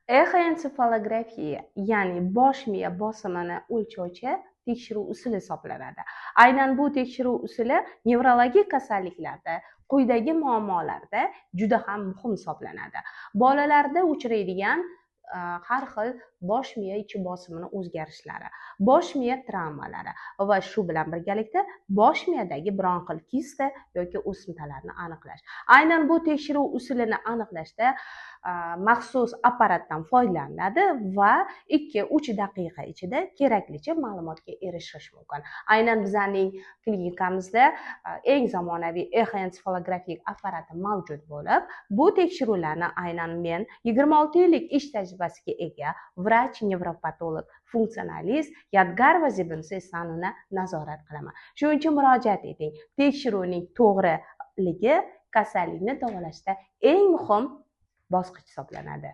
Exoensefalografiya, ya'ni bosh miya bosimini o'lchovchi tekshiruv usuli hisoblanadi. Aynan bu tekshiruv usuli nevrologik kasalliklarda, quyidagi muammolarda juda ham muhim hisoblanadi. Bolalarda uchraydigan har xil bosh miya ichi bosimini o'zgarishlari, bosh miya travmalari va shu bilan birgalikda bosh miyadagi bronxil kista yoki o'simtalarni aniqlash. Aynan bu tekshiruv usulini aniqlashda maxsus apparatdan foydalaniladi va 2-3 daqiqa ichida keraklicha ma'lumotga erishish mumkin. Aynan bizning klinikamizda eng zamonaviy exoensefalografik apparati mavjud bo'lib, bu tekshiruvlarni aynan men 26 yillik ish tajribasiga ega vrach nevropatolog funksionalist Yadgar Vazibinsa Esanovna nazorat qilaman. Shuning uchun murojaat eting. Tekshiruvning to'g'riligi kasallikni davolashda eng muhim bosqich hisoblanadi.